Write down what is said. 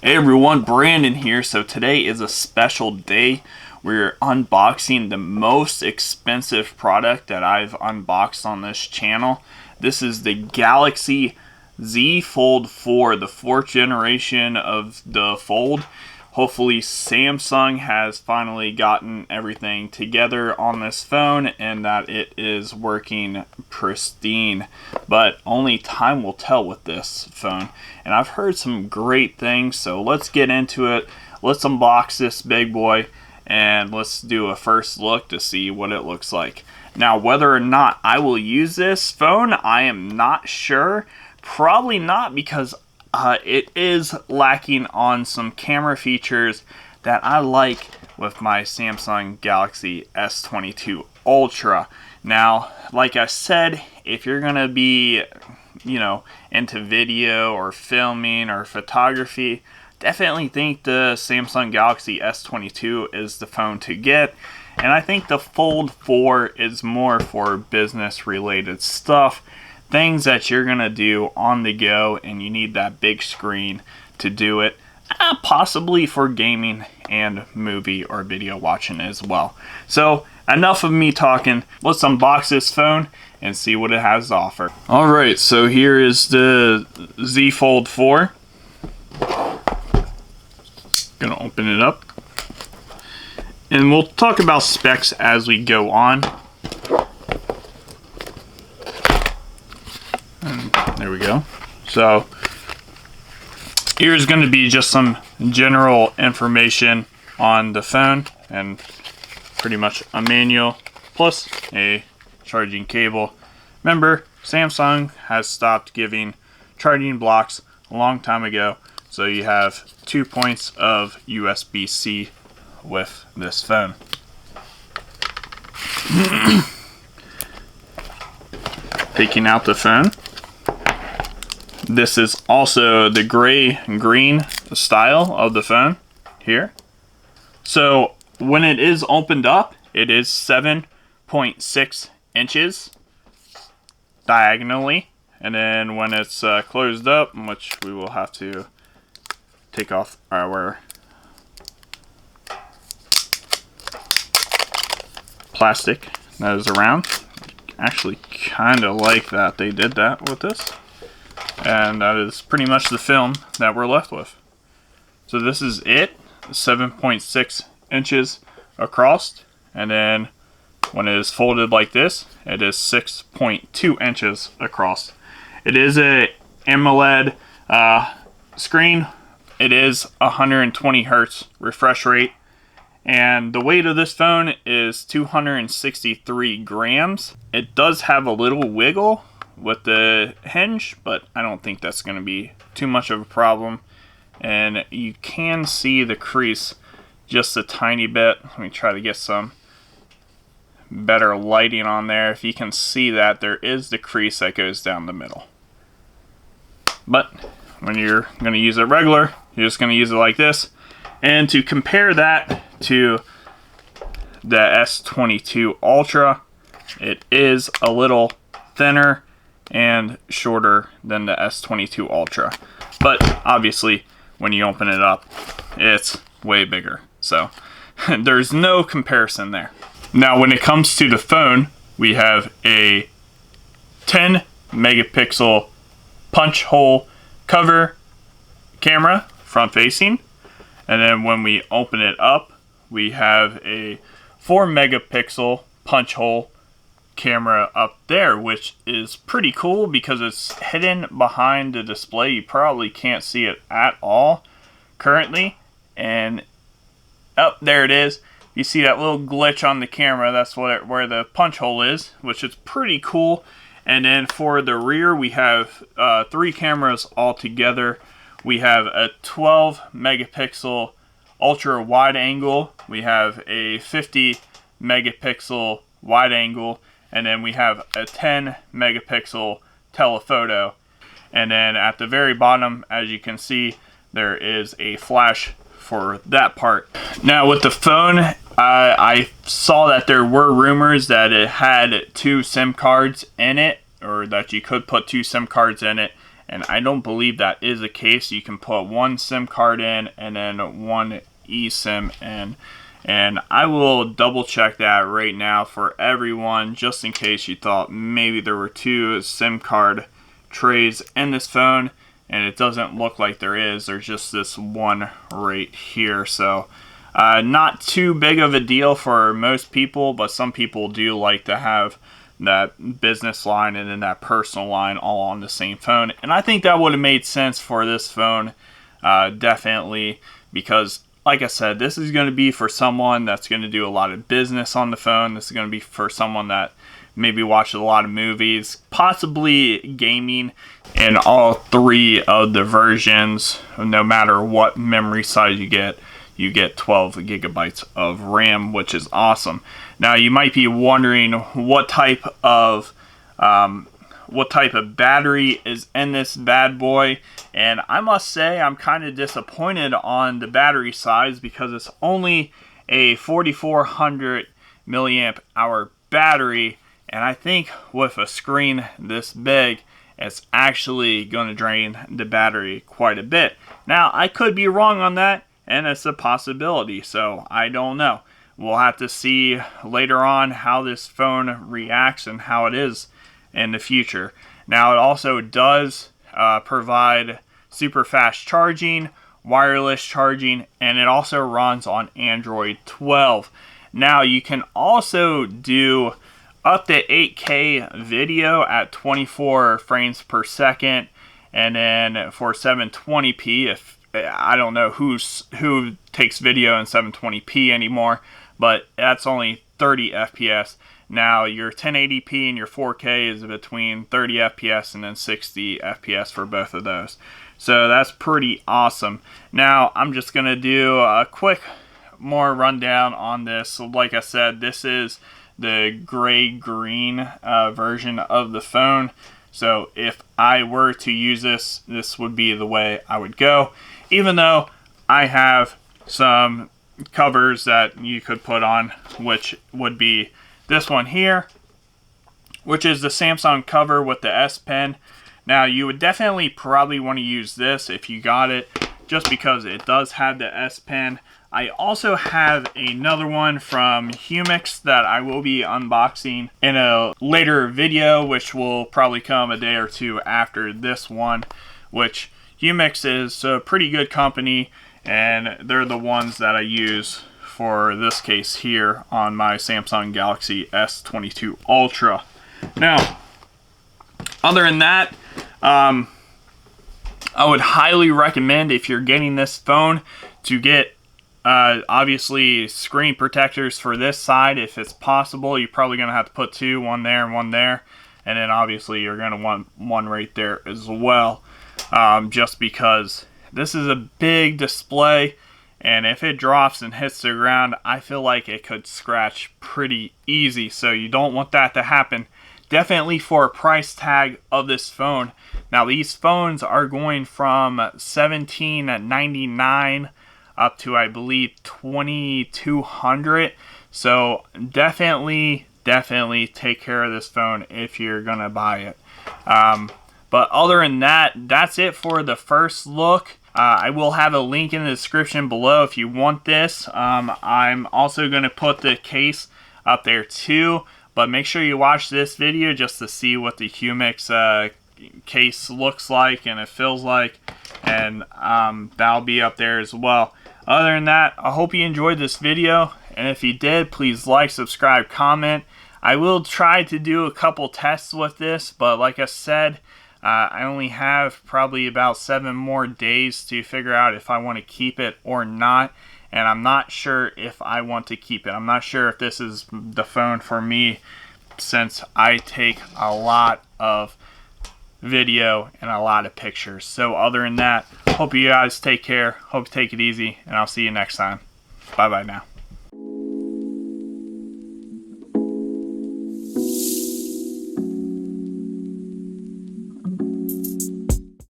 Hey everyone, Brandon here. So today is a special day. We're unboxing the most expensive product that I've unboxed on this channel. This is the Galaxy Z Fold 4, the 4th generation of the Fold. Hopefully Samsung has finally gotten everything together on this phone and that it is working pristine. But only time will tell with this phone. And I've heard some great things, so let's get into it. Let's unbox this big boy and let's do a first look to see what it looks like. Now, whether or not I will use this phone, I am not sure. Probably not, because it is lacking on some camera features that I like with my Samsung Galaxy S22 Ultra. Now, like I said, if you're gonna be, into video or filming or photography, definitely think the Samsung Galaxy S22 is the phone to get. And I think the Fold 4 is more for business related stuff. Things that you're gonna do on the go and you need that big screen to do it, possibly for gaming and movie or video watching as well. So enough of me talking, let's unbox this phone and see what it has to offer. Alright, so here is the Z Fold 4. Gonna open it up and we'll talk about specs as we go on. There we go. So here's going to be just some general information on the phone and pretty much a manual plus a charging cable. Remember, Samsung has stopped giving charging blocks a long time ago, so you have 2 points of USB-C with this phone. Taking out the phone. This is also the gray and green style of the phone here. So when it is opened up, it is 7.6 inches diagonally. And then when it's closed up, which we will have to take off our plastic that is around. Actually kind of like that they did that with this. And that is pretty much the film that we're left with. So this is it, 7.6 inches across, and then when it is folded like this, it is 6.2 inches across. It is a AMOLED screen. It is 120 hertz refresh rate, and the weight of this phone is 263 grams. It does have a little wiggle with the hinge, but I don't think that's going to be too much of a problem. And you can see the crease just a tiny bit. Let me try to get some better lighting on there. If you can see that, there is the crease that goes down the middle. But when you're going to use it regular, you're just going to use it like this. And to compare that to the S22 Ultra, it is a little thinner and shorter than the S22 Ultra. But obviously, when you open it up, it's way bigger. So there's no comparison there. Now, when it comes to the phone, we have a 10 megapixel punch hole cover camera, front facing. And then when we open it up, we have a 4 megapixel punch hole camera up there, which is pretty cool because it's hidden behind the display. You probably can't see it at all currently, and up there it is. You see that little glitch on the camera, that's where the punch hole is, which is pretty cool. And then for the rear, we have 3 cameras all together. We have a 12 megapixel ultra wide angle, we have a 50 megapixel wide angle, and then we have a 10 megapixel telephoto. And then at the very bottom, as you can see, there is a flash for that part. Now with the phone, I saw that there were rumors that it had 2 SIM cards in it, or that you could put 2 SIM cards in it. and I don't believe that is the case. You can put one SIM card in and then one eSIM in, and I will double check that right now for everyone, just in case you thought maybe there were two SIM card trays in this phone, and it doesn't look like there is. There's just this one right here. So not too big of a deal for most people, but some people do like to have that business line and then that personal line all on the same phone. And I think that would have made sense for this phone, definitely, because like I said, this is going to be for someone that's going to do a lot of business on the phone. This is going to be for someone that maybe watches a lot of movies, possibly gaming, in all three of the versions. No matter what memory size you get 12 gigabytes of RAM, which is awesome. Now you might be wondering what type of battery is in this bad boy, and I must say I'm kind of disappointed on the battery size, because it's only a 4400 milliamp hour battery, and I think with a screen this big, it's actually going to drain the battery quite a bit. Now I could be wrong on that, and it's a possibility, so I don't know. We'll have to see later on how this phone reacts and how it is in the future. Now it also does provide super fast charging, wireless charging, and it also runs on Android 12. Now you can also do up to 8K video at 24 frames per second, and then for 720p, if I don't know who takes video in 720p anymore, but that's only 30 FPS. Now your 1080p and your 4K is between 30 FPS and then 60 FPS for both of those. So that's pretty awesome. Now I'm just going to do a quick more rundown on this. So like I said, this is the gray-green version of the phone. So if I were to use this, this would be the way I would go. Even though I have some covers that you could put on, which would be this one here, which is the Samsung cover with the S Pen. Now you would definitely probably want to use this if you got it, just because it does have the S Pen. I also have another one from Humixx that I will be unboxing in a later video, which will probably come a day or two after this one, which Humixx is a pretty good company, and they're the ones that I use for this case here on my Samsung Galaxy S22 Ultra. Now, other than that, I would highly recommend, if you're getting this phone, to get obviously screen protectors for this side if it's possible. You're probably going to have to put two, one there and one there, and then obviously you're going to want one right there as well, just because this is a big display, and if it drops and hits the ground, I feel like it could scratch pretty easy, so you don't want that to happen. Definitely for a price tag of this phone. Now these phones are going from $1799 up to, I believe, $2,200. So definitely take care of this phone if you're gonna buy it. But other than that, that's it for the first look. I will have a link in the description below if you want this. I'm also going to put the case up there too, but make sure you watch this video just to see what the Humixx case looks like and it feels like, and that'll be up there as well. Other than that, I hope you enjoyed this video, and if you did, please like, subscribe, comment. I will try to do a couple tests with this, but like I said, I only have probably about 7 more days to figure out if I want to keep it or not, and I'm not sure if I want to keep it. I'm not sure if this is the phone for me, since I take a lot of video and a lot of pictures. So other than that, hope you guys take care, hope you take it easy, and I'll see you next time. Bye bye now.